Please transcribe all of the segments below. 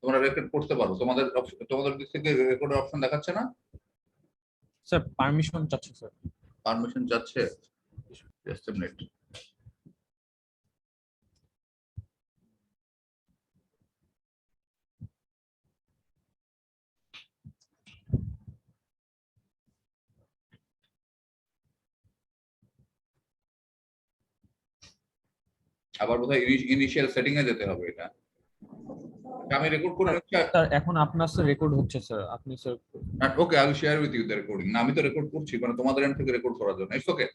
তোমরা রেকর্ড করতে পারো। তোমাদের দিক থেকে রেকর্ডের অপশন দেখাচ্ছে না? স্যার পারমিশন চাচ্ছে স্যার। পারমিশন যাচ্ছে, জাস্ট আ মিনিট। আবার বোধহয় ইনিশিয়াল সেটিং এ যেতে হবে। এটা আমি রেকর্ড করে নিচ্ছি। স্যার এখন আপনার স্যার রেকর্ড হচ্ছে স্যার, আপনি sir. Okay, I will share with you the recording. না, আমি তো রেকর্ড করছি, মানে তোমাদের এন্ড থেকে রেকর্ড করার জন্য। It's okay.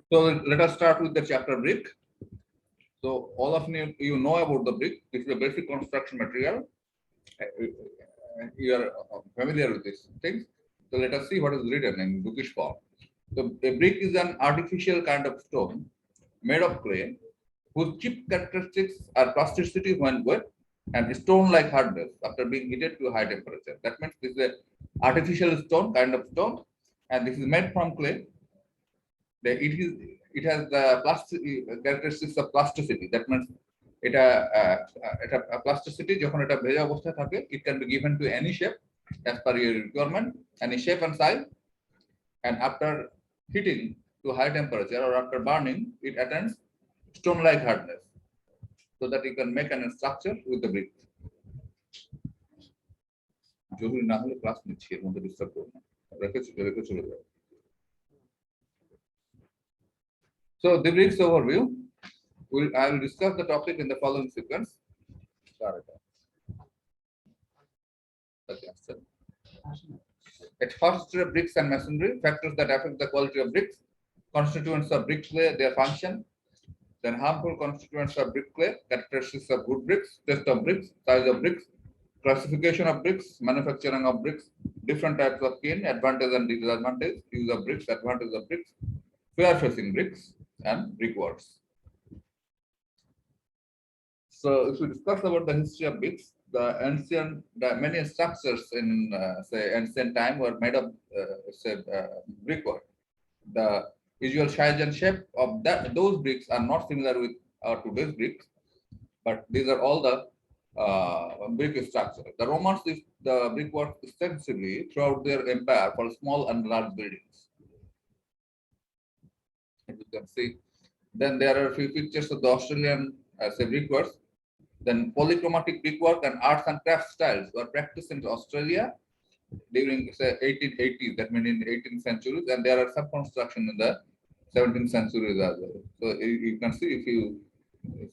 So let us start with the chapter brick. So all of you know about the brick. This is a basic construction material. You are familiar with these things. So let us see what is written in bookish form. So a brick is an artificial kind of stone made of clay whose chief characteristics are plasticity when wet and stone-like hardness after being heated to high temperature. That means this is an artificial stone, kind of stone, and this is made from clay. It has the characteristics of plasticity. That means এটা plasticity যখন এটা ভেজা অবস্থায় থাকে, it can be given to any shape as per your requirement, any shape and size, and after heating to high temperature or after burning, it attains stone-like hardness, so that you can make a structure with the brick. জরুরি না হলে class নিচ্ছি, এর মধ্যে disturb করব না, রেখে চলে যাও। So the bricks overview. I will discuss the topic in the following sequence. At first, bricks and masonry, factors that affect the quality of bricks, constituents of brick clay, their function, then harmful constituents of brick clay, characteristics of good bricks, test of bricks, size of bricks, classification of bricks, manufacturing of bricks, different types of kiln, advantage and disadvantage, use of bricks, advantage of bricks, fair facing bricks, and brickworks. So if we discuss about the history of bricks, many structures in say ancient time were made of brickwork. The usual size and shape of those bricks are not similar with our today's bricks, but these are all the brick structure. The Romans used the brickwork extensively throughout their empire for small and large buildings. As you can see, then there are a few pictures of the Australian brickworks. Then polychromatic brickwork and arts and crafts styles were practiced in Australia during say 1880s, that means in 18th centuries, and there are some construction in the 17th century as well. So you can see if you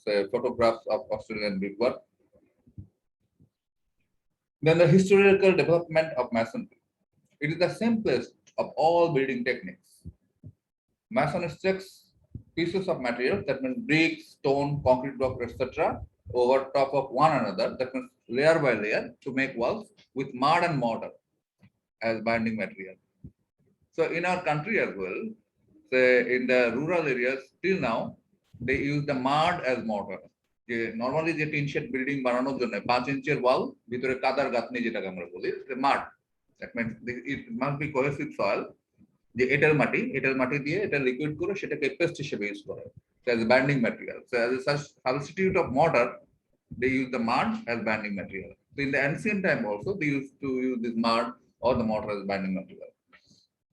say photographs of Australian brickwork. Then the historical development of masonry. It is the simplest of all building techniques. Mason stacks pieces of material, that means bricks, stone, concrete block, etc., over top of one another, that means layer by layer, to make walls with mud and mortar as binding material. So in our country as well, say in the rural areas till now, they use the mud as mortar. Normally যে tin shed building বানানোর জন্য 5 ইঞ্চের ওয়াল, ভিতরে কাদার গাঁথনি যেটাকে আমরা বলি, mud, that means it must be cohesive soil, যে এটার মাটি দিয়ে এটা লিকুইড করে সেটাকে পেস্ট হিসেবে ইউজ করে as binding material. So as a substitute of mortar, they use the mud as binding material. So in the ancient time also, they used to use this mud or the mortar as binding material.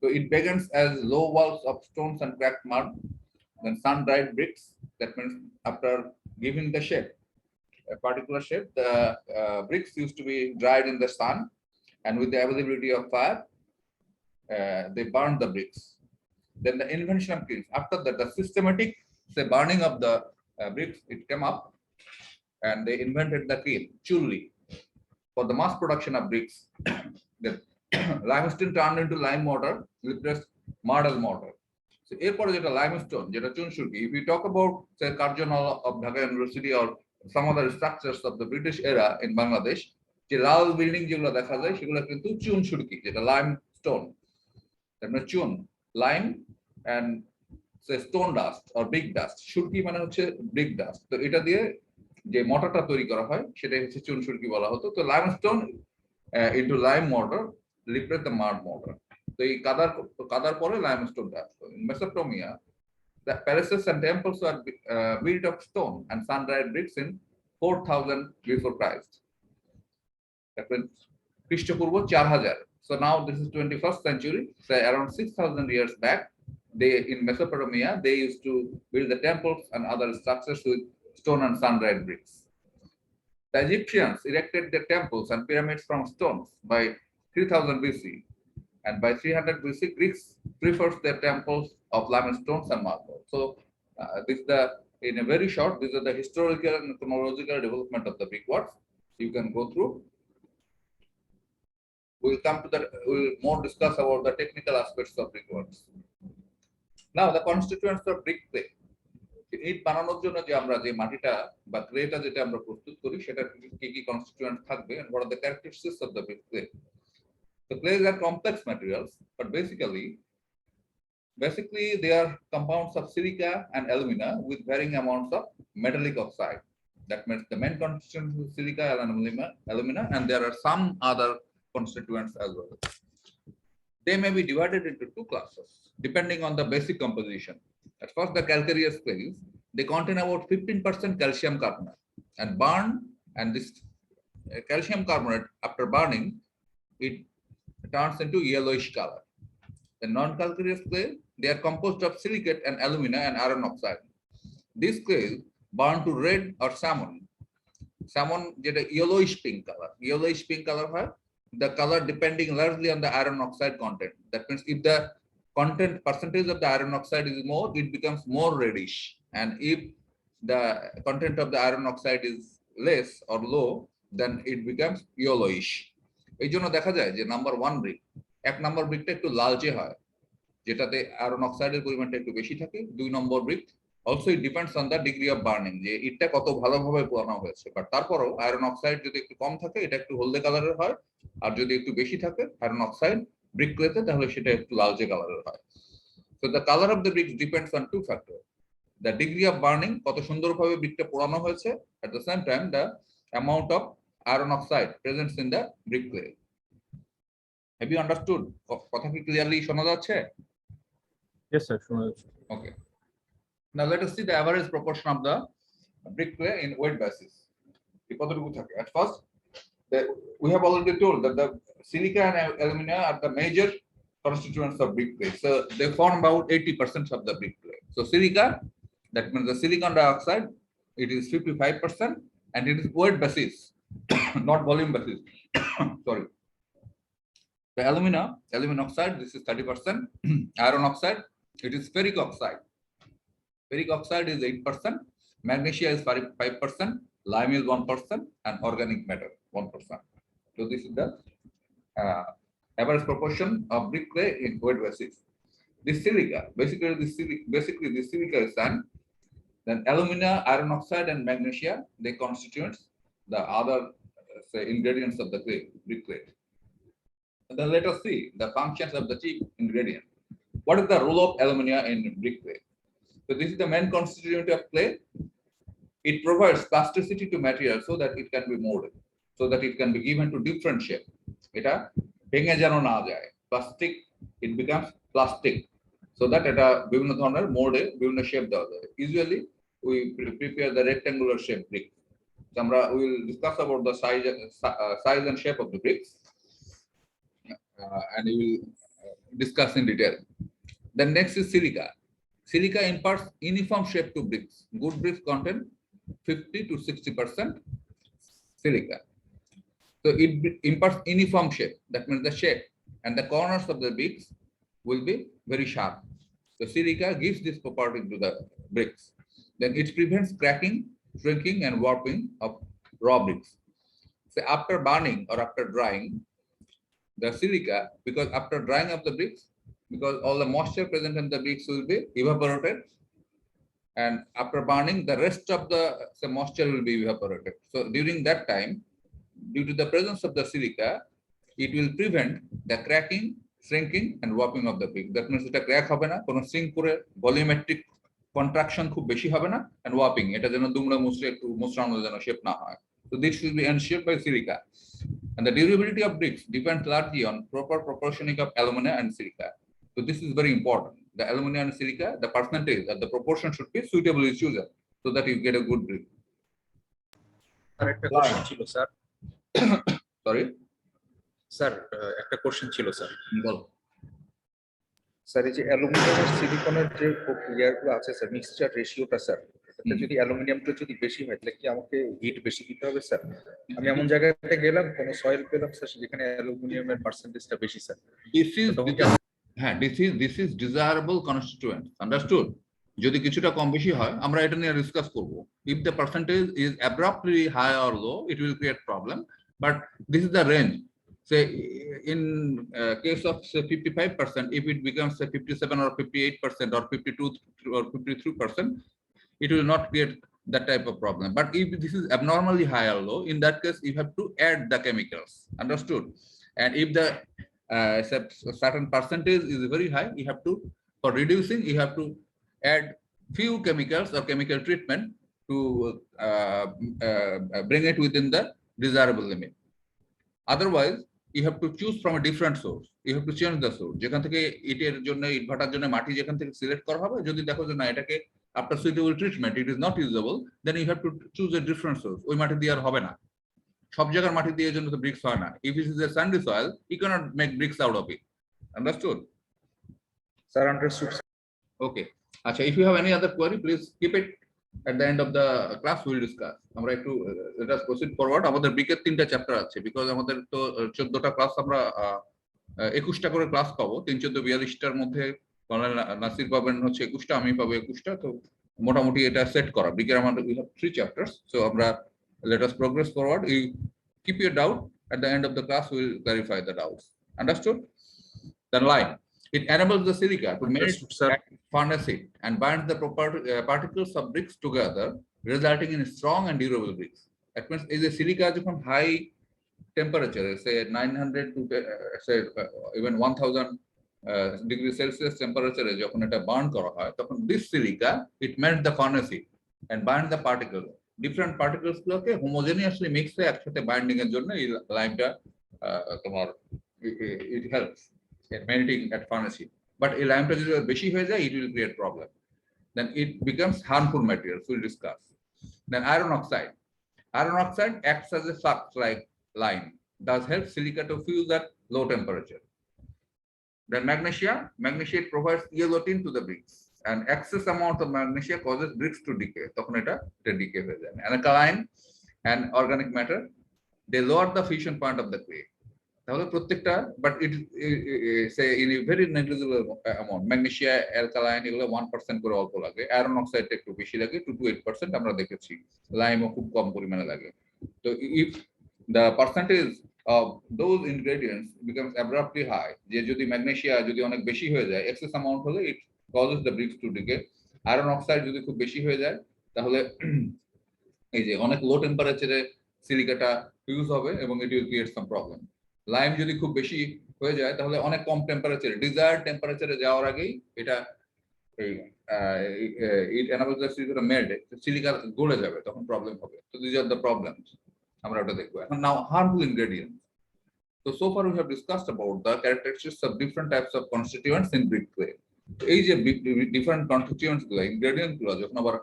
So it begins as low walls of stones and cracked mud, then sun-dried bricks. That means after giving the shape, a particular shape, the bricks used to be dried in the sun, and with the availability of fire, they burned the bricks. Then the invention of kilns. After that, the systematic burning of the bricks, it came up, and they invented the kiln, chulli, for the mass production of bricks. The limestone turned into lime mortar, replaced mud as mortar. So এরপরে যেটা limestone, যেটা চুনসুরকি, if we talk about say Karjan Hall of Dhaka University or some other structures of the British era in Bangladesh, যে লাল building যেগুলো দেখা যায় সেগুলো কিন্তু চুনসুরকি, যেটা limestone, that means chun, lime and say stone dust or brick dust. সুরকি মানে হচ্ছে brick dust. তো এটা দিয়ে যে মর্টারটা তৈরি করা হয় সেটাই হচ্ছে চুনসুরকি বলা হতো। তো limestone into lime mortar replace the mud mortar. তো এই কাদার পরে লাইমস্টোনটা আসতো। In Mesopotamia, the palaces and temples were built of stone and sun-dried bricks in 4,000 before Christ. That means খ্রিস্টপূর্ব 4,000. So now this is 21st century. So around 6,000 years back, they in Mesopotamia they used to build the temples and other structures with stone and sun-dried bricks. The Egyptians erected their temples and pyramids from stones by 3000 BC, and by 300 BC, Greeks preferred their temples of limestones and marble. So, this is the in a very short. These are the historical and chronological development of the brickworks. You can go through. We'll come to that. We'll more discuss about the technical aspects of brickworks. Now, the constituents of brick clay. ইট বানানোর জন্য যে আমরা যে মাটিটা বা ক্লেটা যেটা আমরা প্রস্তুত করি সেটা কি কি কনস্টিটিউয়েন্ট থাকবে and what are the characteristics of the brick clay. The clays are complex materials, but basically they are compounds of silica and alumina with varying amounts of metallic oxide. That means the main constituents is silica and alumina, and there are some other constituents as well. They may be divided into two classes depending on the basic composition. At first, the calcareous clays, they contain about 15% calcium carbonate and this calcium carbonate after burning, it turns into yellowish color. The non-calcareous clay, they are composed of silicate and alumina and iron oxide. These clays burn to red or salmon যেটা yellowish pink color হয়, the color depending largely on the iron oxide content. That means if the content percentage of the iron oxide is more, it becomes more reddish, and if the content of the iron oxide is less or low, then it becomes yellowish. এই জন্য দেখা যায় যে number 1 brick, এক নম্বর ব্রিকটা একটু লালচে হয় যেটাতে আয়রন অক্সাইডের পরিমাণটা একটু বেশি থাকে। 2 নম্বর brick also it depends on the degree of burning, যে ইটটা কত ভালোভাবে পোড়ানো হয়েছে। বাট তারপরেও আয়রন অক্সাইড যদি একটু কম থাকে এটা একটু হলদে কালারের হয়, আর যদি একটু বেশি থাকে আয়রন অক্সাইড ব্রিক ক্লেতে তাহলে সেটা একটু লালচে কালারের হয়। So the color of the bricks depends on two factors: the degree of burning, কত সুন্দরভাবে ব্রিকটা পোড়ানো হয়েছে, at the same time the amount of iron oxide present in the brick clay. Have you understood? কথা কি clearly শোনা যাচ্ছে? Yes, sir. শোনা যাচ্ছে। Okay. Now let us see the average proportion of the brick clay in weight basis. At first, we have already told that the silica and alumina are the major constituents of brick clay. So they form about 80% of the brick clay. So silica, that means the silicon dioxide, it is 55%, and it is weight basis, not volume basis. Sorry. The alumina oxide, this is 30%. Iron oxide, it is ferric oxide. Ferric oxide is 8%. Magnesia is 5%. Lime is 1%, and organic matter 1%. So this is the average proportion of brick clay in weight basis. This silica, basically this silica is sand. Then alumina, iron oxide, and magnesia, they constitute the other say ingredients of the clay, brick clay. And then let us see the functions of the chief ingredient. What is the role of alumina in brick clay? So this is the main constituent of clay. It provides plasticity to material so that it can be molded, so that it can be given to different shape. এটা ভেঙে যেন না যায়, plastic it becomes plastic, so that এটা বিভিন্ন ধরনের মোল্ডে বিভিন্ন shape দেওয়া যায়. Usually we prepare the rectangular shape brick. So আমরা we will discuss about the size and shape of the bricks, and we will discuss in detail. Then next is silica. Silica imparts uniform shape to bricks. Good bricks contain 50 to 60% silica. So it imparts uniform shape. That means the shape and the corners of the bricks will be very sharp. So silica gives this property to the bricks. Then it prevents cracking, shrinking, and warping of raw bricks. So after burning or after drying, the silica, because after drying of the bricks, because all the moisture present in the bricks will be evaporated, and after burning, the rest of the moisture will be evaporated. So during that time, due to the presence of the silica, it will prevent the cracking, shrinking, and warping of the brick. That means এটা crack হবে না, কোনো shrink করে volumetric contraction খুব বেশি হবে না, and warping এটা যেন দুমড়ে মুচড়ে একটু মোচড়ানো যেন shape না হয়. So this will be ensured by silica. And the durability of bricks depends largely on proper proportioning of alumina and silica. So this is very important. The alumina and silica, the percentage or the proportion should be suitably chosen so that you get a good brick. Sir একটা question ছিল sir sorry, sir একটা question ছিল sir বল। Sir এই যে অ্যালুমিনিয়ামের সিলিকনের যে প্রক্রিয়াগুলো আছে স্যার, মিক্সচার রেশিওটা স্যার, এটা যদি অ্যালুমিনিয়ামটা যদি বেশি হয় তাহলে কি আমাকে হিট বেশি দিতে হবে স্যার? আমি এমন জায়গাতে গেলাম, কোনো সয়েল পেলাম স্যার যেখানে অ্যালুমিনিয়ামের পার্সেন্টেজটা বেশি sir, this is desirable constituent, understood? যদি কিছুটা কম বেশি হয় আমরা এটা নিয়ে ডিসকাস করব। If the percentage is abruptly high or low, it will create problem, but this is the range. Say in case of say 55%, if it becomes say 57 or 58% or 52 or 53%, it will not create that type of problem. But if this is abnormally high or low, in that case you have to add the chemicals, understood? And if the certain percentage is very high, you have to, for reducing, you have to add few chemicals or chemical treatment to bring it within the desirable limit. Otherwise you have to choose from a different source, you have to change the source, যেখান থেকে ইটের জন্য, ইট ভাটার জন্য মাটি যেখান থেকে select করা হবে, যদি দেখো যে না এটাকে after suitable treatment it is not usable, then you have to choose a different source. ওই মাটি দিয়ে আর হবে না, সব জায়গার মাটি দিয়ে জন্য তো ব্রিক্স হয় না। if it is a sandy soil you cannot make bricks out of it, understood? Sir understood. Okay, acha, if you have any other query please keep it at the end of the class, we will discuss. আমরা একটু let us proceed forward. আমাদের ব্রিকের 3টা chapter আছে, because আমাদের তো 14টা class, আমরা 21টা করে class পাবো। 3 14 42টার মধ্যে নাসির পাবেন হচ্ছে 21টা, আমি পাবো 21টা। তো মোটামুটি এটা সেট করা ব্রিকের আমাদের we have 3 chapters. So আমরা let us progress forward. You keep your doubt, at the end of the class we will clarify the doubts, understood? Then line, it enables the silica to melt at furnace heat and bind the particles of bricks together, resulting in strong and durable bricks. That means is a silica যখন high temperature, say 900 to say even 1000 degree Celsius temperature যখন এটা burn করা হয়, তখন this silica it melts the furnace heat and bind the particles, different particles গুলোকে homogeneously mix হয়ে একসাথে binding এর জন্য এই লাইমটা তোমার it helps in melting at furnace heat. But a lime যদি বেশি হয়ে যায়, it will create problem. Then it becomes harmful materials, we'll discuss. Then iron oxide. Iron oxide acts as a flux like lime, does help silica to fuse at low temperature. Then magnesia. Magnesia provides yellow tint to the bricks, and excess amount of magnesia causes bricks to decay. তখন এটা decay হয়ে যায়. And alkaline and organic matter, they lower the fission point of the clay. তাহলে প্রত্যেকটা, but it say in a very negligible amount. Magnesia, alkaline এগুলো 1% করে অল্প লাগে, আয়রন অক্সাইডটা একটু বেশি লাগে, 2 to 8% আমরা দেখেছি। লাইমও খুব কম পরিমাণে লাগে। তো if the percentage of those ingredients becomes abruptly high, যে যদি ম্যাগনেসিয়া যদি অনেক বেশি হয়ে যায়, এক্সেস অ্যামাউন্ট হলে it causes the bricks to decay. Iron oxide যদি খুব বেশি হয়ে যায় তাহলে এই যে অনেক লো টেম্পারেচারে সিলিকাটা ইউজ হবে এবং ইট will create some problem. Lime যদি খুব বেশি হয়ে যায় তাহলে অনেক কম টেম্পারেচারে, ডিজায়ার্ড টেম্পারেচারে যাওয়ার আগেই এটা it enables the silica melt, silica গলে যাবে, তখন প্রবলেম হবে। তো দিস আর দ্য প্রবলেমস, আমরা ওটা দেখবো এখন। Now harmful ingredients. So so far we have discussed about the characteristics of different types of constituents in brick clay. এই যে different constituents গুলো, ইনগ্রেডিয়েন্ট গুলো যখন আবার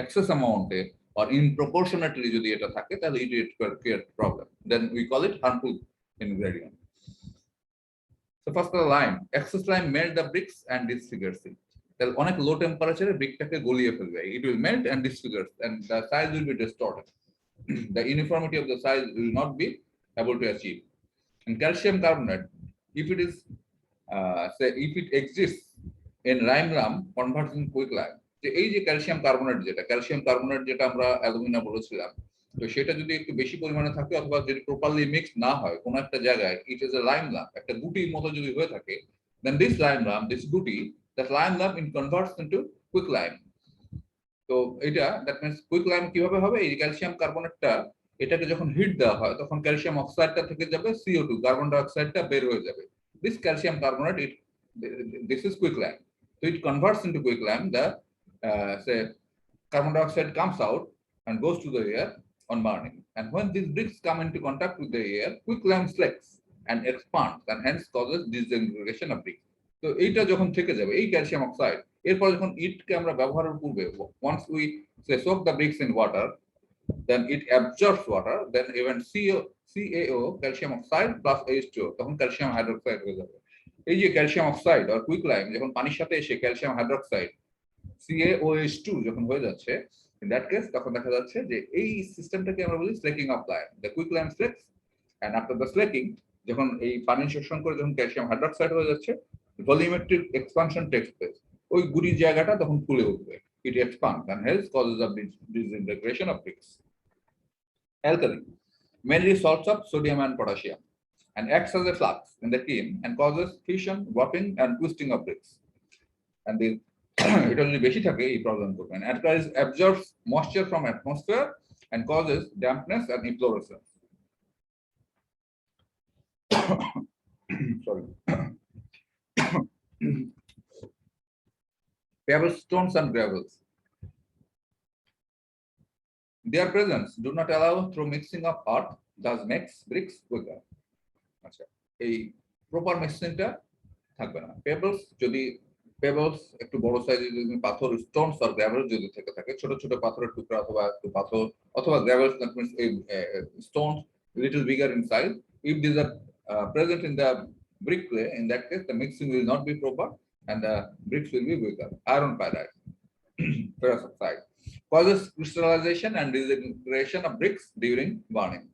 excess amount A or improportionately যদি এটা থাকে তাহলে it create problem, then we call it harmful ingredient. So first the lime. Excess lime melt the bricks and disfigures it. তাহলে অনেক লো টেম্পারেচারে ব্রিকটাকে গলিয়ে ফেলবে, it will melt and disfigure and the size will be distorted. The uniformity of the size will not be able to achieve. And calcium carbonate, if it is say if it exists in lime lump, converts in quick lime. যে এই যে calcium carbonate যেটা আমরা alumina বলেছিলাম, তো সেটা যদি একটু বেশি পরিমাণে থাকে অথবা যদি প্রপারলি মিক্স না হয় কোনো একটা জায়গায়, it is a lime lump, একটা গুটির মতো যদি হয়ে থাকে, then this lime lump, this গুটি, that lime lump it converts into quick lime. তো এটা দ্যাট মিন্স কুইক লাইম কিভাবে হবে, এই ক্যালসিয়াম কার্বনেটটা এটাকে যখন হিট দেওয়া হয় তখন ক্যালসিয়াম অক্সাইডটা থেকে যাবে, CO2 কার্বন ডাই অক্সাইডটা বের হয়ে যাবে। This calcium carbonate this is quick lime. So it converts into quick lime. The say carbon dioxide comes out and goes to the air on burning, and when these bricks come into contact with the air, quick lime selects and expands and hence causes disintegration of bricks. তো এইটা যখন থেকে যাবে এই calcium oxide, এরপর যখন ইটকে আমরা ব্যবহারের পূর্বে once we say soak the bricks in water, then it absorbs water, then even CaO, calcium oxide plus H2O, তখন ক্যালসিয়াম হাইড্রোক্সাইড হয়ে যাবে। এই যে ক্যালসিয়াম অক্সাইড আর কুইকলাইম যখন পানির সাথে এসে ক্যালসিয়াম হাইড্রোক্সাইড CaOH2 যখন হয়ে যাচ্ছে, in that case তখন দেখা যাচ্ছে যে এই সিস্টেমটাকে আমরা বলি slaking of lime. The quicklime slakes and after the slaking যখন এই পানি শোষণ করে যখন ক্যালসিয়াম হাইড্রোক্সাইড হয়ে যাচ্ছে, ভলিউমেট্রিক এক্সপানশন টেকস প্লেস, ওই গুড়ির জায়গাটা তখন ফুলে উঠবে, it expands and hence causes a disintegration of bricks. Alkali, mainly salts of sodium and potassium, and acts as a flux in the kiln and causes fission, warping and twisting of bricks. And the এটা যদি বেশি থাকে এই problem করবে। And alkali absorbs moisture from atmosphere and causes dampness and efflorescence. Sorry. Pebble stones and gravels. Their presence do not allow through mixing of earth, thus makes bricks weaker. আচ্ছা, এই proper মিক্সিংটা থাকবে না। Pebbles যদি pebbles একটু বড় সাইজের যদি পাথর, স্টোনস আর গ্রাভেল যদি থেকে থাকে, ছোট ছোট পাথরের টুকরা অথবা একটু পাথর অথবা gravel, that means stones little bigger in size, if these are present in the brick clay, in that case the mixing will not be proper and the bricks will be weaker. Iron pyrite, ferrous oxide, causes crystallization and disintegration of bricks during burning,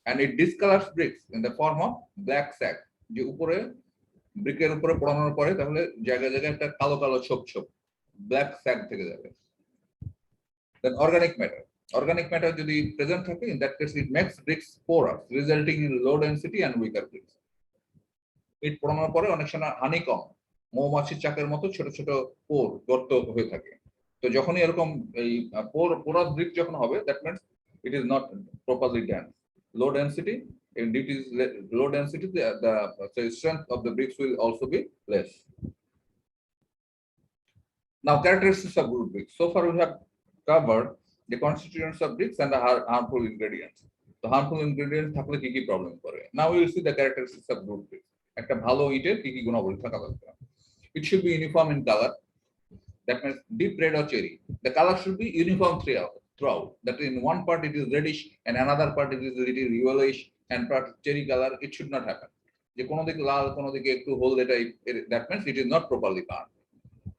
and it discolors bricks in the form of black sack, যে উপরে ব্রিকের উপরে পড়ানোর পরে তাহলে জায়গায় জায়গায় একটা কালো কালো ছোপ ছোপ ব্ল্যাক স্যাগ থেকে যাবে। Then organic matter যদি প্রেজেন্ট থাকে, in that case it makes bricks porous, resulting in low density and weaker bricks. ইট পড়ানোর পরে অনেক সময় হানিকম, মৌমাছির চাকের মতো ছোট ছোট পোর, গর্ত হয়ে থাকে। তো যখনই এরকম এই পোরাস ব্রিক যখন হবে, that means it is not properly done. Low density, and it is low density, the strength of the bricks will also be less. Now, characteristics of good bricks. So far we have covered the constituents of bricks and the harmful ingredients. The harmful ingredients থাকলে কি কি problem করে। Now we will see the characteristics of good bricks. একটা ভালো ইটের কি কি গুণাবলী থাকা দরকার। It should be uniform in color. That means deep red or cherry. The color should be uniform throughout. That in one part it is reddish and another part it is little yellowish and part cherry color. It should not happen. যে কোনো দিকে লাল কোনো দিকে একটু হলদে type, that means it is not properly burnt.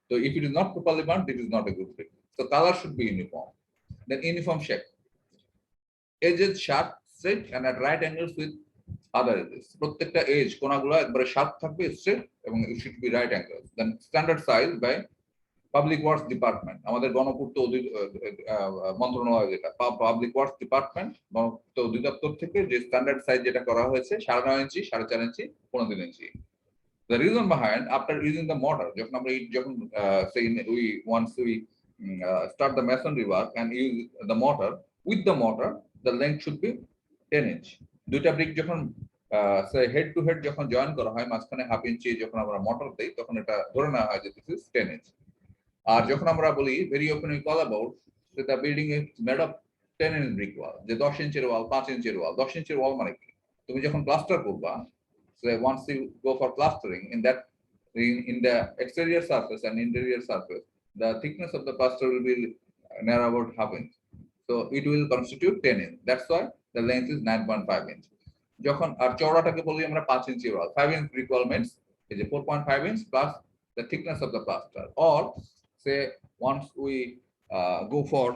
So if it is not properly burnt, it is not a good brick. So color should be uniform. Then uniform shape. Edges sharp, straight and at right angles with other edges. প্রত্যেকটা age কোণাগুলো একবারে sharp থাকবে, straight এবং it should be right angles. Then standard size by public works department, আমাদের গণপূর্ত মন্ত্রণালয়, যেটা public works department গণপূর্ত অধিদপ্তর থেকে যে স্ট্যান্ডার্ড সাইজ যেটা করা হয়েছে 9.5 ইঞ্চি, 4.5 ইঞ্চি, 15 ইঞ্চি। The reason behind, after using the mortar, যখন আমরা say once we start the masonry work and use the mortar, with the mortar the length should be 10 inch. দুইটা ব্রিক যখন say head to head যখন join করা হয়, মাঝখানে 1/2 ইঞ্চি যখন আমরা mortar দেই, তখন এটা ধরে নেওয়া হয় যে this is 10 inch. আর যখন আমরা বলি very often we call about that the building is made of 10 inch brick wall, যে 10 ইঞ্চির ওয়াল, 5 ইঞ্চির ওয়াল। 10 ইঞ্চির ওয়াল মানে কি? তুমি যখন প্লাস্টার করবা, so once you go for plastering, in that in the exterior surface and interior surface, the thickness of the plaster will be near about 1/2 inch, so it will constitute 10 inch. That's why the length is 9.5 inch. যখন আর চওড়াটাকে বলি আমরা 5 ইঞ্চি ওয়াল, 5 inch brick wall means is a 4.5 inch plus the thickness of the plaster. Or say once we go for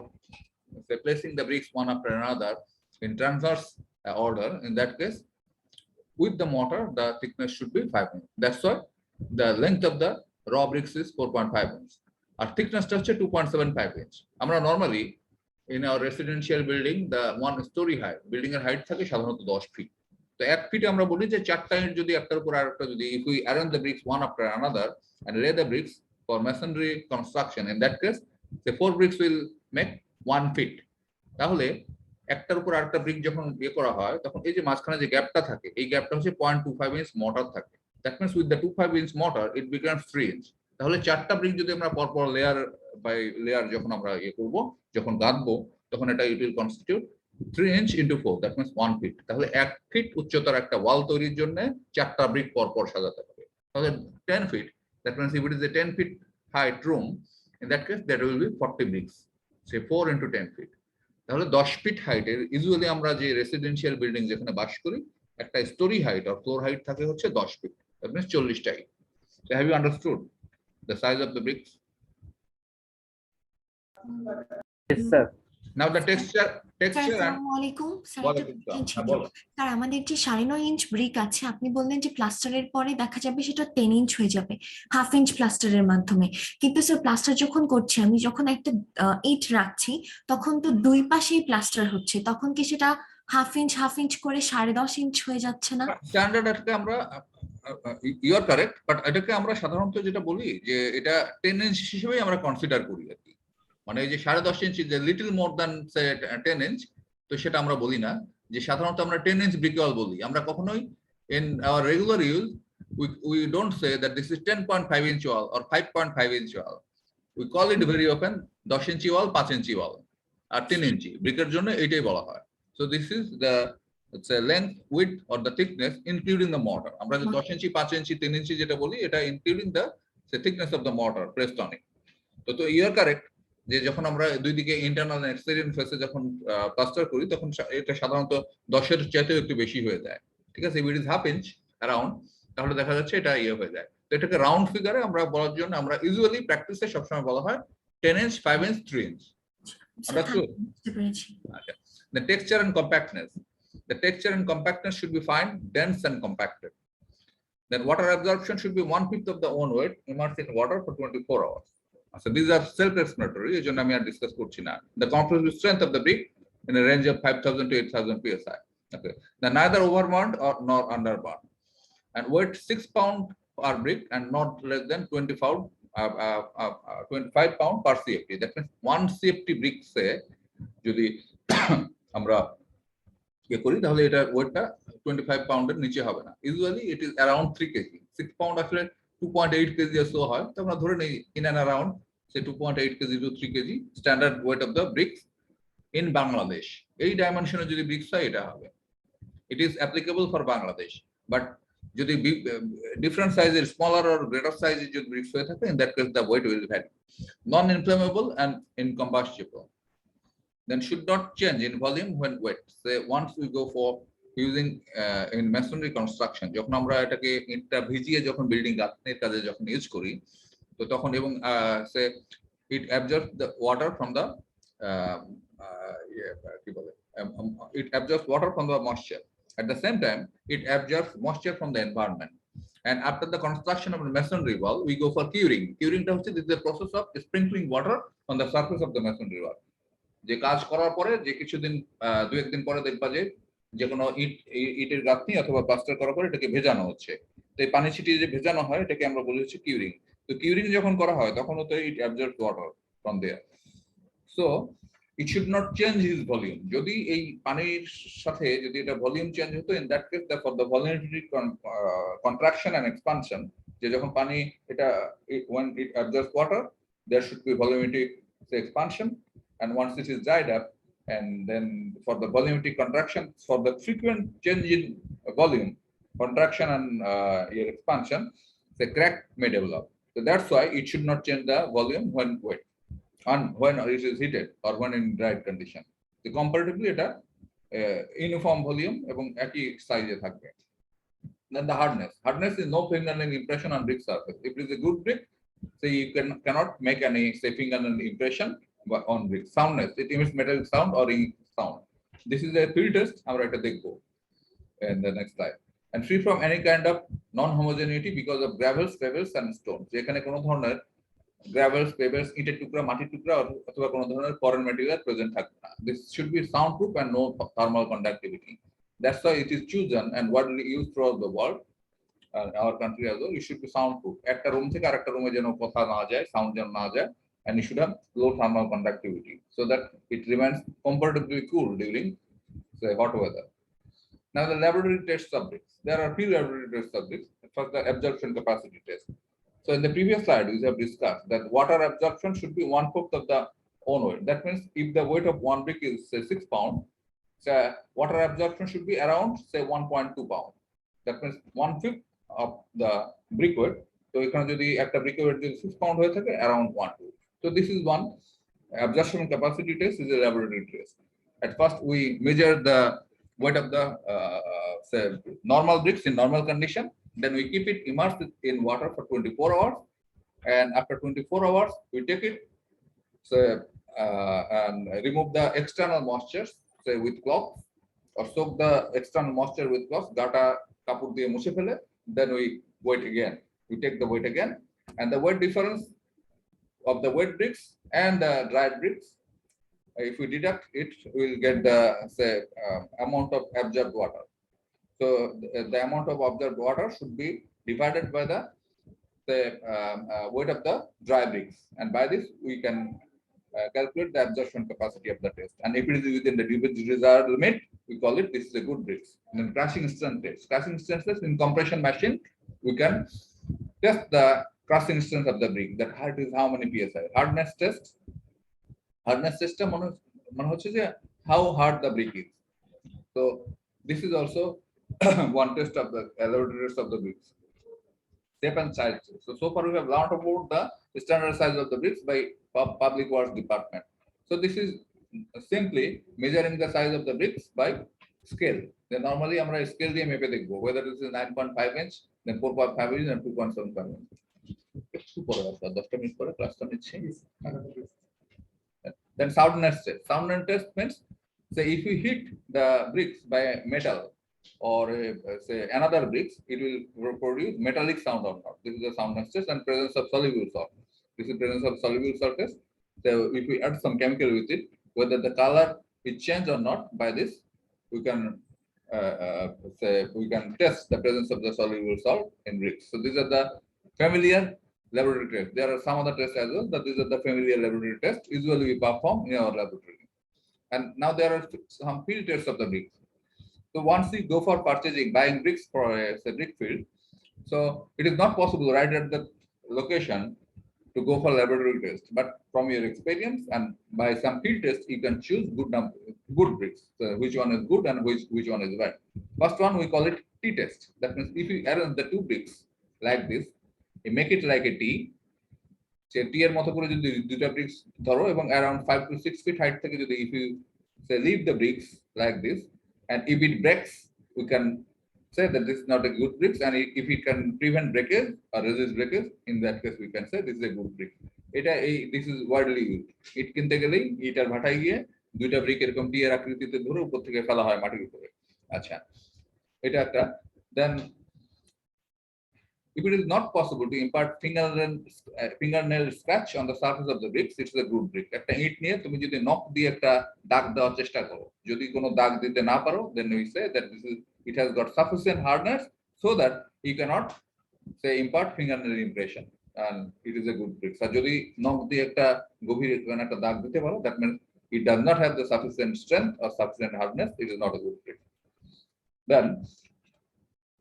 say placing the bricks one after another in transverse order, in that case with the mortar the thickness should be 5 inch. That's why the length of the raw bricks is 4.5 inch. Our thickness হচ্ছে 2.75 inch. আমরা normally in our residential building, the one story height, building এর height থাকে সাধারণত 10 feet. তো 1 feet আমরা বলি যে 4টা ইট যদি একটার উপর আরেকটা যদি, if we arrange the bricks one after another and lay the bricks for masonry construction, in that case the 4 bricks will make 1 feet. তাহলে একটার উপর আরেকটা ব্রিক যখন করা হয়, তখন এই যে মাঝখানে যে গ্যাপটা থাকে, এই গ্যাপটা হচ্ছে 0.25 ইঞ্চ mortar থাকে। That means with the 2.5 inch mortar it becomes 3 inch. তাহলে 4টা ব্রিক যদি আমরা পরপর লেয়ার বাই লেয়ার যখন আমরা করব, যখন গাঁথবো, তখন এটা it will constitute 3 inch into 4, that means 1 feet. তাহলে 1 ফিট উচ্চতার একটা ওয়াল তৈরির জন্য 4টা ব্রিক পরপর সাজাতে হবে। তাহলে 10 feet, that means if it is a 10 feet height room, in that case there will be 40 bricks, say 4 into 10 feet. তাহলে 10 ফিট হাইটের ইউজুয়ালি আমরা যে রেসিডেন্সিয়াল বিল্ডিং যেখানে বাস করি একটা স্টোরি হাইট আর ফ্লোর হাইট থাকে হচ্ছে 10 ফিট, দ্যাট মিন্স 40টা ইট। So have you understood the size of the bricks? Yes, sir. Now the texture sir and আসসালামু আলাইকুম স্যার একটা ওয়ালাইকুম আসসালাম। question হ্যাঁ, ছিল। বলো। স্যার আমাদের যে 9.5 ইঞ্চ ব্রিক আছে আপনি বললেন যে প্লাস্টারের পরে দেখা যাবে সেটা 10 ইঞ্চ হয়ে যাবে 1/2 ইঞ্চ প্লাস্টারের মাধ্যমে, কিন্তু স্যার প্লাস্টার যখন করছি আমি যখন একটা ইট রাখছি তখন তো দুই পাশেই প্লাস্টার হচ্ছে, তখন কি সেটা 1/2 ইঞ্চ করে 10.5 ইঞ্চ হয়ে যাচ্ছে না? স্ট্যান্ডার্ড এটাকে আমরা ইউ আর কারেক্ট, বাট এটাকে আমরা সাধারণত যেটা বলি যে এটা 10 ইঞ্চ হিসেবেই আমরা কনসিডার করি আর কি। মানে এই যে 10.5 ইঞ্চ যে লিটল মোর দ্যান 10 ইঞ্চ, তো সেটা আমরা বলি না। যে সাধারণত আমরা 10 ইঞ্চ ব্রিক ওয়াল বলি, আমরা কখনোই in our regular use we don't say that this is 10.5 inch wall or 5.5 inch wall. We call it very often 10 ইঞ্চি ওয়াল, 5 ইঞ্চি ওয়াল আর 10 ইঞ্চি ব্রিকের জন্য এটাই বলা হয়। So this is the it's a length, width or the thickness including the mortar. আমরা যে 10 ইঞ্চি, 5 ইঞ্চি, 3 ইঞ্চি যেটা বলি এটা including the thickness of the mortar pressed on it. তো you are correct যে যখন আমরা দুই দিকে ইন্টারনাল এন্ড এক্সটেরিয়র ফেসে যখন প্লাস্টার করি তখন এটা সাধারণত 10 এর চাইতেও একটু বেশি হয়ে যায়, ঠিক আছে। If it is 1/2 inch around তাহলে দেখা যাচ্ছে এটা হয়ে যায়। তো এটাকে রাউন্ড ফিগারে আমরা বলার জন্য আমরা ইউজুয়ালি প্র্যাকটিসে সবসময় বলা হয় 10 ইঞ্চ, 5 ইঞ্চ, 3 ইঞ্চ। বুঝতে পেরেছি। The texture and compactness. The texture and compactness should be fine, dense and compacted. Then water absorption should be 1/5 of the own weight immersed in water for 24 hours. So these are self-explanatory. এই জন্য আমি are discuss করছি না। The compressive strength of the brick in a range of 5,000 to 8,000 psi. Okay. Then neither overburnt or nor underburnt. And weight 6 pound per brick and not less than 25 pound per CFT. That means 1 CFT brick সে যদি আমরা ইয়ে করি তাহলে এটা ওয়েটটা 25 পাউন্ডের নিচে হবে না। Usually it is around 3 kg. 6 pound আসলে 2.8 কেজি সো হয়, তো আমরা ধরে নেই in and around say 2.8 kg to 3 kg standard weight of the bricks in Bangladesh. এই ডাইমেনশনে যদি ব্রিক্স হয় এটা হবে। It is applicable for Bangladesh, but যদি ডিফারেন্ট সাইজের স্মলার অর গ্রেটার সাইজের যদি ব্রিক্স হয়ে থাকে in that case the weight will vary. Non inflammable and ইনকম্বাস্টিবল. Then should not change in volume when wet. Say once we go for using in masonry construction, যখন আমরা এটাকে ইটটা ভিজিয়ে যখন building গাঁথনির কাজে যখন ইউজ করি তো তখন এবং সে it absorbs the water from the কি বলে it absorbs water from the moisture. At the same time it absorbs moisture from the environment. And after the construction of the masonry wall we go for curing. Curing টা হচ্ছে the process of sprinkling water on the surface of the masonry wall. যে কাজ করার পরে যে কিছুদিন 2-1 দিন পরে দেখবা যে কোনো ইটের গাঁথনি অথবা প্লাস্টার করার পরে এটাকে ভেজানো হচ্ছে। তো এই পানি ছিটিয়ে যে ভেজানো হয় এটাকে আমরা বলি হচ্ছে কিউরিং। তো কিউরিং যখন করা হয় তখন তো it absorb water from there. So it should not change his volume. যদি এই পানির সাথে যদি এটা ভলিউম চেঞ্জ হতো in that case for the volumetric contraction and expansion, যে যখন পানি এটা when it absorbs water there should be volumetric expansion. And once it is dried up, and then for the volumetric contraction, for the frequent change in volume, contraction and expansion, the crack may develop. So that's why it should not change the volume when wet, and when it is heated or when in dried condition. So comparatively, it uniform volume এবং একই size থাকবে. Then the hardness. Hardness is no fingernail impression on brick surface. If it is a good brick, say you cannot make any say fingernail impression on brick. Soundness, it emits metallic sound or ring sound. This is a field test. আমরা এটা দেখবো in the next slide. And free from any kind of non-homogeneity because of gravels, pebbles and stones. যেখানে কোনো ধরনের gravels, pebbles, ইটের টুকরা, মাটির টুকরা অথবা কোনো ধরনের foreign material present থাকবে না. This should be soundproof and no thermal conductivity. That's why it is chosen and widely used throughout the world. Our country as well, it should be soundproof. একটা রুম থেকে আরেকটা রুমে যেন কথা না যায়, সাউন্ড যেন না যায়, and it should have low thermal conductivity so that it remains comparatively cool during say hot weather. Now the laboratory test subjects. There are few laboratory test subjects. First, the absorption capacity test. So in the previous slide, we have discussed that water absorption should be 1/4 of the own weight. That means if the weight of one brick is say 6 pound, so water absorption should be around say 1.2 pound. That means 1/5 of the brick weight. So এখানে যদি একটা brick weight যদি 6 pound হয়ে থাকে around 1/2. So this is one absorption capacity test is a laboratory test. At first, we measure the weight of the say normal bricks in normal condition. Then we keep it immersed in water for 24 hours. And after 24 hours, we take it and remove the external moistures, say with cloth, or soak the external moisture with cloth. Gata kapur diye mushe fele. Then we weight again. We take the weight again, and the weight difference of the wet bricks and the dried bricks, if we deduct it, we will get the say amount of absorbed water. So the amount of absorbed water should be divided by the weight of the dry bricks, and by this we can calculate the absorption capacity of the test. And if it is within the desired limit, we call it this is a good bricks. And then crushing strength test. Crushing strength test in compression machine, we can test the crushing strength of the brick. That height is how many psi. Hardness test. Hardness test মানে হচ্ছে যে how hard the brick is. So this is also one test of the laboratory test of the bricks. Shape and size. So far we have learned about the standard size of the bricks by Public Works Department. So this is simply measuring the size of the bricks by scale. Then normally আমরা scale দিয়ে মেপে দেখব whether it is 9.5 inch, then 4.5 inch, and 2.75 inch. একটু পরে আসা 10 minute পরে ক্লাসটা নিচ্ছি। Then soundness test. Soundness test means, say if you hit the bricks by metal or say another bricks, it will produce metallic sound or not. This is the soundness test. And presence of soluble salt. This is presence of soluble salt test. So if we add some chemical with it, whether the color is changed or not, by this we can say we can test the presence of the soluble salt in bricks. So these are the familiar laboratory tests. There are some other tests as well, but these are the familiar laboratory tests usually we perform in our laboratory. And now there are some field tests of the bricks. So once you go for purchasing, buying bricks for a brick field, so it is not possible right at the location to go for laboratory test. But from your experience and by some field test, you can choose good bricks. So which one is good and which one is bad. First one we call it T test. That means if you arrange the two bricks like this, you make it like a T. Say T এর মতো করে যদি দুটো bricks ধরো এবং around 5 to 6 feet height থেকে যদি if you say leave the bricks like this, and if it breaks, we can say that this is not a good bricks, and if it can prevent breakage or resist breakage, in that case we can say this is a good brick. This is widely used. ইট কিনতে গেলেই ইটার ভাটায় গিয়ে দুইটা brick এরকম টি এর আকৃতিতে ধরে উপর থেকে ফেলা হয় মাটির উপরে। আচ্ছা, এটা একটা। Then if it is not possible to impart fingernail scratch on the surface of the bricks, it is a good brick. একটা ইট নিয়ে তুমি যদি নখ দিয়ে একটা দাগ দেওয়ার চেষ্টা করো, যদি কোনো দাগ দিতে না পারো, then we say that it has got sufficient hardness so that you cannot say impart fingernail impression, and it is a good brick. So যদি নখ দিয়ে একটা গভীর একটা দাগ দিতে পারো, that means it does not have the sufficient strength or sufficient hardness, it is not a good brick. Then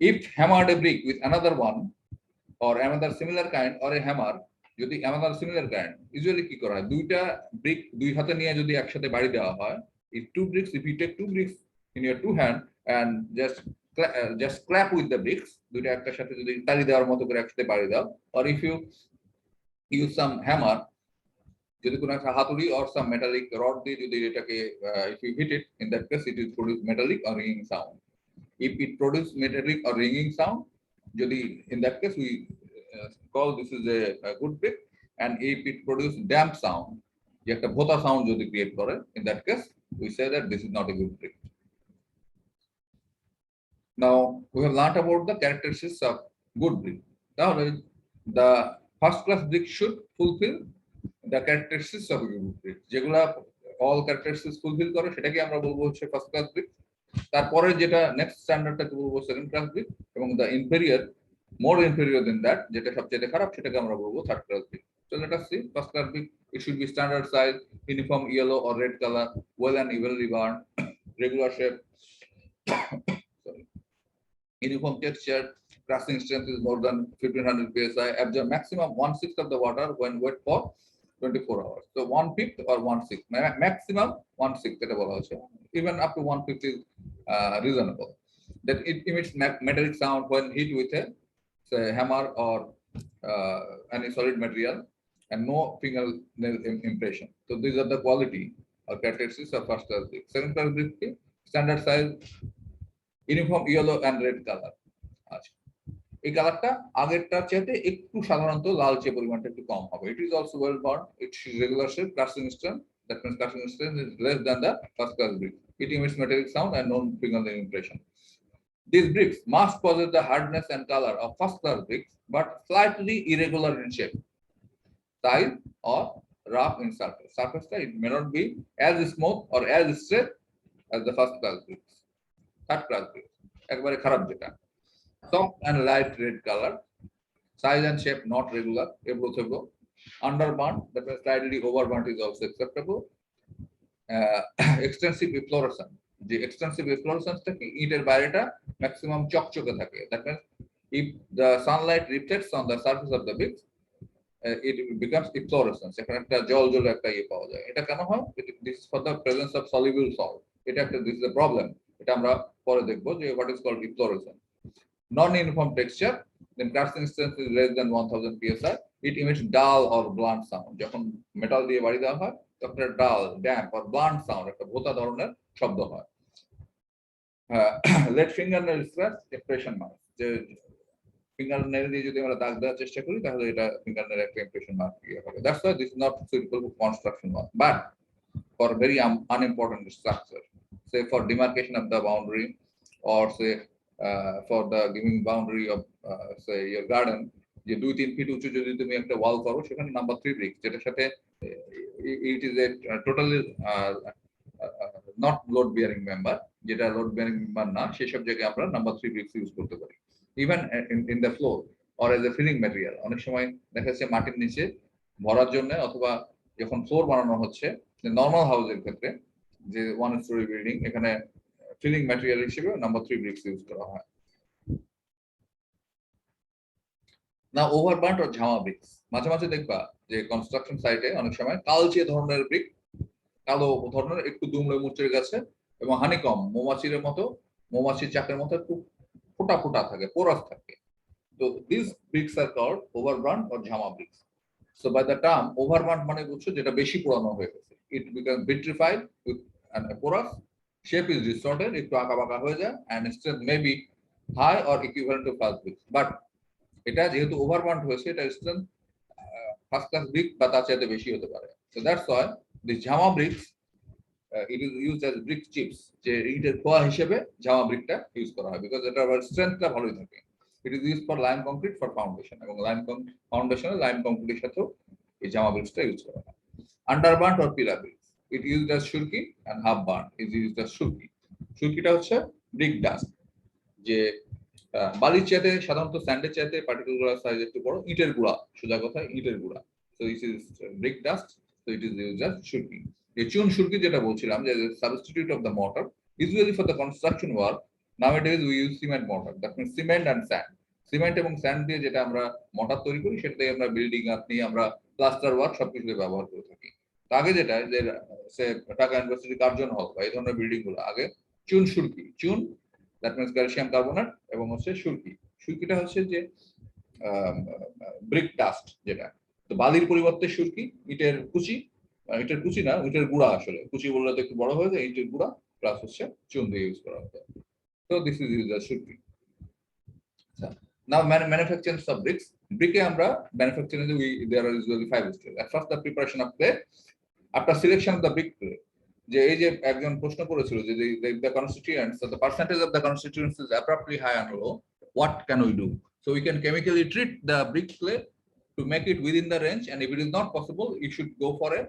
if hammered a brick with another one or another similar kind or a hammer, যদি another similar kind, usually কি করা হয়, দুইটা brick দুই হাতে নিয়ে যদি একসাথে বাড়ি দেওয়া হয়, if you take two bricks in your two hand and just clap with the bricks, দুইটা একটার সাথে যদি তালি দেওয়ার মতো করে একসাথে বাড়ি দাও, or if you use some hammer, যদি কোনো একটা হাতুড়ি or some metallic rod দিয়ে যদি এটাকে if you hit it, in that case it will produce metallic or ringing sound. If it produces metallic or ringing sound, যদি in that case we call this is a good brick, and if it produces damp sound, যে একটা ভোতা sound যদি create করে, in that case we say that this is not a good brick. Now we have learned about the characteristics of good brick. Now the first class brick should fulfill the characteristics of a good brick. যেগুলা all characteristics fulfill করে সেটাকে আমরা বলবো হচ্ছে first class brick. তারপরে যেটা next স্ট্যান্ডার্ডটাকে বলবো second class brick, এবং the inferior, more inferior than that, যেটা সবচেয়ে খারাপ সেটাকে আমরা বলবো third class brick. So let us see. First class brick, it should be standard size, uniform yellow or red color, well and evenly burned, regular shape, uniform texture, crushing strength is more than 1500 psi, absorb maximum 1/6 of the water when wet for 24 hours. So 1/5 or 1/6, maximum 1/6 এটা বলা হচ্ছে, even up to 1/5 is reasonable. That it emits metallic sound when hit with a say, hammer or any solid material, and no fingernail impression. So these are the quality or characteristics of first class brick. Second class brick কি standard size, uniform yellow and red color. আচ্ছা, এই কালারটা আগেরটার চাইতে একটু সাধারণত লালচে পরিমাণটা একটু কম হবে। It is also well bond, it is regular shape, casting strength, that means casting strength is less than the first class brick. It emits metallic sound and non fingernail impression. These bricks must possess the hardness and color of first class bricks, but slightly irregular in shape, size, or rough in surface. Surface it may not be as smooth or as straight as the first class bricks. Third class bricks, একবারে খারাপ যেটা, soft and light red color, size and shape not regular, ebro-thebro, underburnt, that means slightly overburnt is also acceptable. Extensive efflorescence, the extensive efflorescence থেকে ইটের বাইরেটা maximum চকচকে থাকে, that means if the sunlight reflects on the surface of the bricks, it becomes efflorescence, এখানে একটা জল একটা ইয়ে পাওয়া যায়। এটা কেন হয়? This is for the presence of soluble salt. এটা একটা, this is a problem, এটা আমরা পরে দেখবো যে what is called efflorescence. Non-uniform texture, then casting strength is less than 1000 psi. It emits dull or blunt sound. যখন metal দিয়ে বাড়ি দেওয়া হয় তখন ডাল, ড্যাম্প or blunt sound, একটা ভোতা ধরনের শব্দ হয়। Let fingernail scratch impression mark, যে ফিঙ্গারনেল দিয়ে যদি আমরা দাগ দেওয়ার চেষ্টা করি তাহলে এটা ফিঙ্গারনেল একটা ইমপ্রেশন মার্ক হবে। That's why this is not suitable for construction work, but for very unimportant structure, say for demarcation of the boundary, or say for the giving boundary of say your garden, যে 2-3 fit উঁচু যদি তুমি একটা ওয়াল করো সেখানে number 3 brick, যেটার সাথে it is a totally not load bearing member, যেটা লোড বেয়ারিং মেম্বার না, সেসব জায়গায় আমরা নাম্বার 3 ব্রিক্স ইউজ করতে পারি। Even in the floor or as a filling material, অনেক সময় দেখা যাচ্ছে মাটির নিচে ভরার জন্য অথবা যখন ফ্লোর বানানো হচ্ছে নরমাল হাউসের ক্ষেত্রে, যে 1 স্টোরি বিল্ডিং, এখানে ফিলিং ম্যাটেরিয়াল হিসেবে নাম্বার 3 ব্রিক্স ইউজ করা হয়। না ওভারবার্ন্ট ও ঝামা ব্রিক্স, মাঝে মাঝে দেখবা যে কনস্ট্রাকশন সাইটে অনেক সময় কালচে ধরনের ব্রিক, কালো ধরনের একটু দুমড়ে মুচড়ে গেছে এবং হানিকম মৌমাছির মতো, মৌমাছির চাকের মতো একটু ফোটা ফোটা থাকে, পোরাস থাকে। তো these bricks are called overburnt or ঝামা bricks. So by the term overburnt মানে বুঝছো যেটা বেশি পোড়ানো হয়ে গেছে, it becomes vitrified with an porous, shape is distorted, একটু আঁকা বাঁকা হয়ে যায়, and strength may be high or equivalent to first bricks, but এটা যেহেতু overburnt হয়েছে এটা strength first class brick বা তার চাইতে বেশি হতে পারে। So that's why the ঝামা bricks it is used as brick chips, যে ইটের খোয়া হিসেবে ঝামা ব্রিকটা ইউজ করা হয়, বিকজ এটা আবার স্ট্রেংথটা ভালোই থাকে। It is used for lime concrete for foundation, এবং লাইম ফাউন্ডেশনে লাইম কংক্রিটের সাথেও এই ঝামা ব্রিক্সটা ইউজ করা হয়। আন্ডারবার্ন্ট অর পিলা bricks, it used as surkhi and half burnt is used as surkhi. সুরকিটা হচ্ছে ব্রিক ডাস্ট, যে বালির চাইতে সাধারণত স্যান্ডের চাইতে পার্টিকুলার সাইজ একটু বড়, ইটের গুঁড়া, সোজা কথায় ইটের গুঁড়া। So this is brick dust, so it is used as সুরকি। এই চুন সুরকি যেটা বলছিলাম যে substitute of the mortar, usually for the construction work nowadays we use cement mortar, that means cement and sand, cement এবং স্যান্ড দিয়ে যেটা আমরা mortar তৈরি করি সেটাতে আমরা বিল্ডিং আপনি আমরা প্লাস্টার ওয়ার্ক সবকিছুতে ব্যবহার করে থাকি। আগে যেটা যে ঢাকা ইউনিভার্সিটি কার্জন হল বা এই ধরনের বিল্ডিং গুলো আগে চুন সুরকি, চুন দ্যাট মিন্স ক্যালসিয়াম কার্বনেট, এবং হচ্ছে সুরকি, সুরকিটা হচ্ছে যে ব্রিক ডাস্ট যেটা, তো বালির পরিবর্তে সুরকি, ইটের কুচি, ইটের কুচি না ইটের গুঁড়া, আসলে কুচি বললে তো একটু বড় হয়ে যায়, ইটের গুঁড়া প্লাস হচ্ছে চুন দিয়ে ইউজ করা হতো। So this is used as সুরকি। Now manufacturing of bricks, bricks আমরা manufacturing there are usually 5 stages. At first the preparation of clay, after selection of the brick clay, যে এই যে একজন প্রশ্ন করেছিল যে the constituents, so the percentage of the constituents is abruptly high and low, what can we do? So we can chemically treat the brick clay to make it within the range, and if it is not possible you should go for a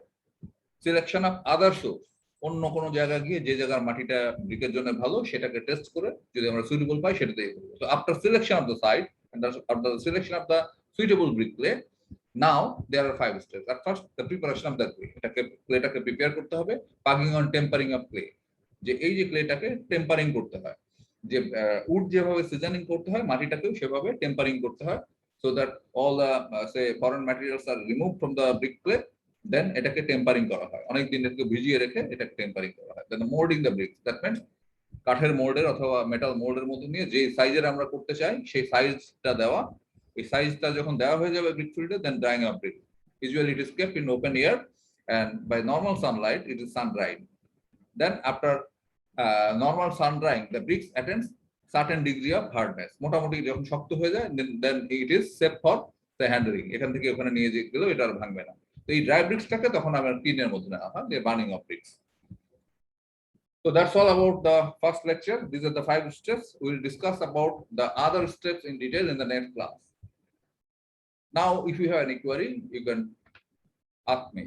selection of other source, অন্য কোনো জায়গা গিয়ে যে জায়গার মাটিটা ব্রিকের জন্য ভালো সেটাকে টেস্ট করে যদি আমরা সুইটেবল পাই সেটাতেই করব। So after selection of the site and after the selection of the suitable brick clay, now there are 5 steps. At first the preparation of the clay, এটাকে ক্লেটাকে প্রিপেয়ার করতে হবে, পাগিং অন টেম্পারিং অফ ক্লে, যে এই যে ক্লেটাকে tampering করতে হয়, যে would যেভাবে সিজনিং করতে হয় মাটিটাকেও সেভাবে টেম্পারিং করতে হয়, so that all the say foreign materials are removed from the brick clay, দেন এটাকে টেম্পারিং করা হয়, অনেক দিন এটাকে ভিজিয়ে রেখে এটাকে টেম্পারিং করা হয়। Then moulding the bricks, that means কাঠের মোল্ডের অথবা মেটাল মোল্ডের মধ্যে নিয়ে যে সাইজের আমরা করতে চাই সেই সাইজটা দেওয়া, এই সাইজটা যখন দেওয়া হয়ে যাবে ব্রিক ফিল্ডে, then drying of brick, usually it is kept in open air and by normal sunlight it is sun dried. Then after normal sun drying, the bricks attains certain degree of hardness. মোটামুটি যখন শক্ত হয়ে যায়, then it is safe for the handling. এখান থেকে ওখানে নিয়ে গেলেও এটা আর ভাঙবে না। তো এই ড্রাই ব্রিক্সটাকে তখন আমরা টিনের মধ্যে নেওয়া হয়, যে burning of bricks. So that's all about the first lecture. These are the 5 steps. We will discuss about the other steps in detail in the next class. Now, if you have any query, you can ask me.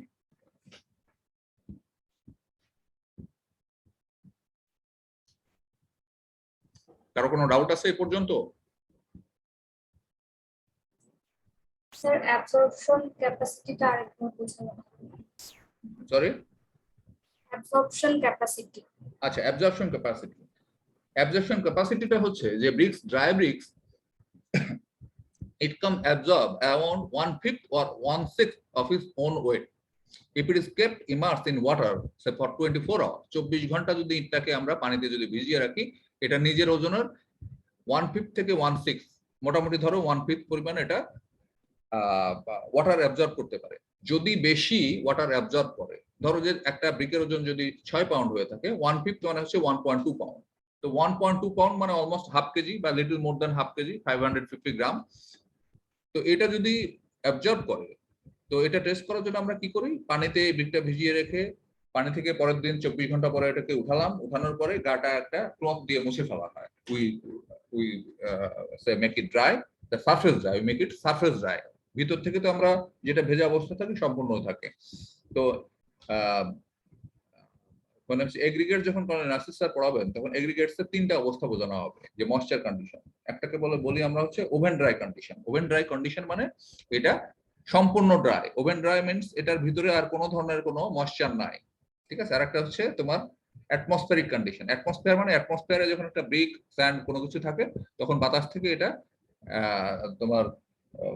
কারো কোনো doubt আছে এই পর্যন্ত? Sir absorption ক্যাপাসিটিটা আরেকবার বোঝানো। Sorry, absorption capacity. আচ্ছা, absorption capacity. Absorption ক্যাপাসিটিটা হচ্ছে যে bricks, dry bricks, it can absorb around 1/5 or 1/6 of its own weight if it is kept immersed in water say for 24 hours. 24 ঘন্টা যদি ইটটাকে আমরা পানিতে যদি ভিজিয়ে রাখি, এটা নিজের ওজনের 1/5 থেকে 1/6, মোটামুটি ধরো 1/5 পরিমাণ এটা ওয়াটার অ্যাবজর্ব করতে পারে। যদি বেশি ওয়াটার অ্যাবজর্ব করে, ধরো যে একটা ব্রিকের ওজন যদি 6 পাউন্ড হয়ে থাকে, 1/5 মানে হচ্ছে 1.2 পাউন্ড। তো 1.2 পাউন্ড মানে অলমোস্ট হাফ কেজি বা little more than half KG, 550 গ্রাম। তো এটা যদি অ্যাবজর্ব করে, তো এটা টেস্ট করার জন্য আমরা কি করি, পানিতে ব্রিকটা ভিজিয়ে রেখে পানি থেকে পরের দিন 24 ঘন্টা পরে এটাকে উঠালাম, উঠানোর পরে গাটা একটা ক্লথ দিয়ে মুছে ফেলা হয়। We say make it dry, the surface dry, we make it surface dry. ভিতর থেকে তো আমরা যেটা ভেজা অবস্থা থাকে সম্পূর্ণ থাকে। তো মানে এগ্রিগেট যখন কোনো অ্যানালিসিস স্যার পড়াবেন, তখন এগ্রিগেটস এর 3টা অবস্থা বোঝানো হবে, যে ময়েশ্চার কন্ডিশন, একটাকে বলি আমরা হচ্ছে oven dry condition. Oven dry condition মানে এটা সম্পূর্ণ ড্রাই। ওভেন ড্রাই মিন্স এটার ভিতরে আর কোনো ধরনের কোনো ময়েশ্চার নাই, ঠিক আছে। আর একটা হচ্ছে তোমার অ্যাটমসফেরিক কন্ডিশন। অ্যাটমসফিয়ার মানে অ্যাটমসফিয়ারে যখন একটা ব্রিক, স্যান্ড কোনো কিছু থাকে, তখন বাতাস থেকে এটা তোমার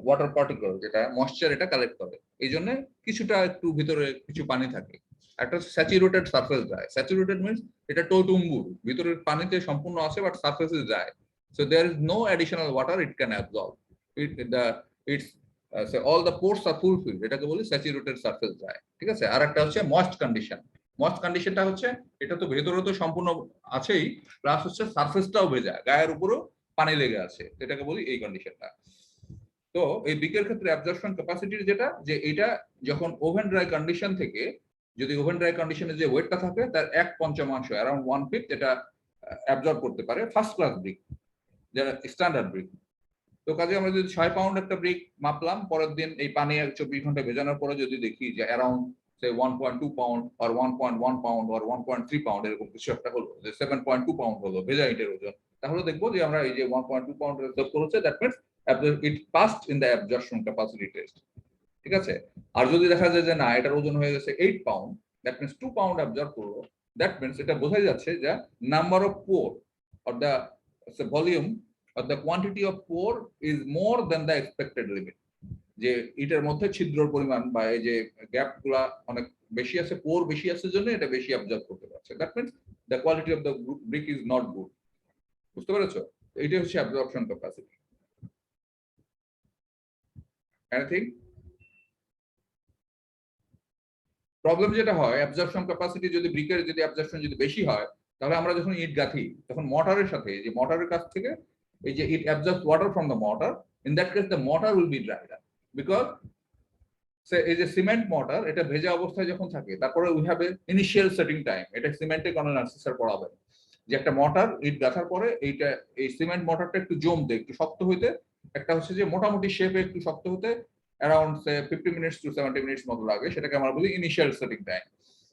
ওয়াটার পার্টিকেল, যেটা ময়েশ্চার, এটা কালেক্ট করে। এই জন্য কিছুটা একটু ভিতরে কিছু পানি থাকে। একটা saturated surface dry. Saturated means এটা টইটুম্বুর, ভিতরের পানিতে সম্পূর্ণ আছে, but surface is dry, so there is no additional water it can absorb. It's so all the pores are fulfilled, এটাকে বলি স্যাচুরেটেড সারফেস ড্রাই, ঠিক আছে। আর একটা হচ্ছে ময়েস্ট কন্ডিশন। ময়েস্ট কন্ডিশনটা হচ্ছে এটা তো ভেতরে তো সম্পূর্ণ আছেই, প্লাস হচ্ছে সারফেসটাও ভেজা, গায়ের উপরেও পানি লেগে আছে, এটাকে বলি এই কন্ডিশনটা। তো এই ব্রিকের ক্ষেত্রে অ্যাবজর্পশন ক্যাপাসিটির যেটা, যে এটা যখন ওভেন ড্রাই কন্ডিশন থেকে, যদি ওভেন ড্রাই কন্ডিশনে যে ওয়েটটা থাকে তার 1/5 অ্যারাউন্ড 1/5 এটা অ্যাবজর্ব করতে পারে ফার্স্ট ক্লাস ব্রিক, যারা স্ট্যান্ডার্ড ব্রিক। তো কাজে আমরা যদি 6 পাউন্ড একটা ব্রিক মাপলাম, পরের দিন এই পানি 24 ঘন্টা ভেজানোর পরে যদি দেখি যে অ্যারাউন্ড সে 1.2 পাউন্ড আর 1.1 পাউন্ড আর 1.3 পাউন্ড এরকম কিছু একটা হলো, যে 7.2 পাউন্ড হলো ভেজা ইটের ওজন, তাহলে দেখবো যে আমরা এই যে 1.2 পাউন্ড অ্যাবজর্ব করেছে, that means it passed in the absorption capacity test, ঠিক আছে। আর যদি দেখা যায় যে না, এটার ওজন হয়ে গেছে 8 pound, that means 2 pound absorb করলো, দ্যাট মিন্স এটা বোঝাই যাচ্ছে যে number of poor or the volume or the quantity of pore is more than the expected limit, যে এটার মধ্যে ছিদ্রর পরিমাণ বা এই যে গ্যাপগুলা অনেক বেশি আছে, পোর বেশি আছে জন্য এটা বেশি অ্যাবজর্ব করতে পারছে, that means the quality of the brick is not good. বুঝতে পেরেছো? এইটা হচ্ছে অ্যাবজর্পশন ক্যাপাসিটি। এনিথিং প্রবলেম যেটা হয়, অ্যাবজর্পশন ক্যাপাসিটি যদি ব্রিকের যদি অ্যাবজর্পশন যদি বেশি হয়, তাহলে আমরা যখন ইট গাঁথি, তখন মর্টারের সাথে, যে মর্টারের কাছ থেকে এই যে it absorbs water from the mortar, in that case the mortar will be dried up, because say এই যে সিমেন্ট মর্টার, এটা ভেজা অবস্থায় যখন থাকে, তারপরে we have a initial setting time, এটা সিমেন্টে কোন অ্যানালিসিস পড়াবেন, যে একটা মর্টার ইট গাঁথার পরে এইটা, এই সিমেন্ট মর্টারটা একটু জমতে, একটু শক্ত হইতে, একটা হচ্ছে যে মোটামুটি শেপে একটু শক্ত হতে অ্যারাউন্ড 50 মিনিটস টু 70 মিনিটস মতো লাগে, সেটাকে আমরা বলি initial setting time.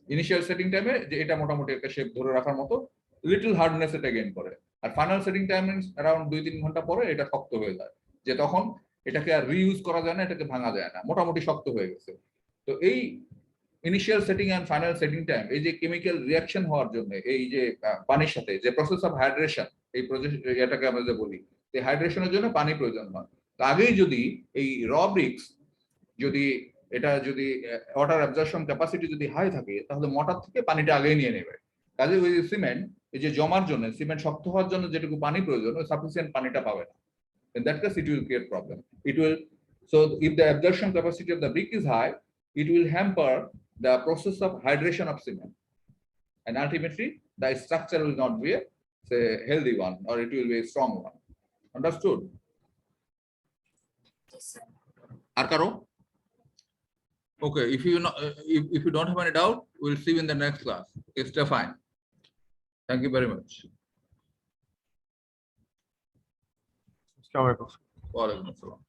Initial setting টাইমে যে এটা মোটামুটি একটা শেপ ধরে রাখার মতো, লিটল হার্ডনেস এটা গেইন করে। আর final setting time means around 2-3 ঘন্টা পরে এটা শক্ত হয়ে যায়, যে তখন এটাকে আর রিইউজ করা যায় না, এটাকে ভাঙা যায় না, মোটামুটি শক্ত হয়ে গেছে। তো এই initial setting and final setting time, এই যে কেমিক্যাল রিঅ্যাকশন হওয়ার জন্য, এই যে পানির সাথে যে প্রসেস অফ হাইড্রেশন, এই প্রসেস এটাকে আমরা যে বলি, এই হাইড্রেশনের জন্য পানি প্রয়োজন হয়। তো আগেই যদি এই র ব্রিক্স যদি এটা যদি ওয়াটার অ্যাবজর্পশন ক্যাপাসিটি যদি হাই থাকে, তাহলে মোটর থেকে পানিটা আগেই নিয়ে নেবে। কাজে ওই সিমেন্ট, এই যে জমার জন্য, সিমেন্ট শক্ত হওয়ার জন্য যেটুকু পানি প্রয়োজন, ওই সাফিসিয়েন্ট পানিটা পাবে না। In that case, it will create problem. It will, so if the absorption capacity of the brick is high, it will hamper the process of hydration of cement. And ultimately, the structure will not be a say, healthy one, or it will be a strong one. Understood? Yes, sir. Arkaro? Okay, if you don't have any doubt, we'll see you in the next class. Okay, stay fine. Thank you very much. Assalamu alaikum. Walaikum assalam.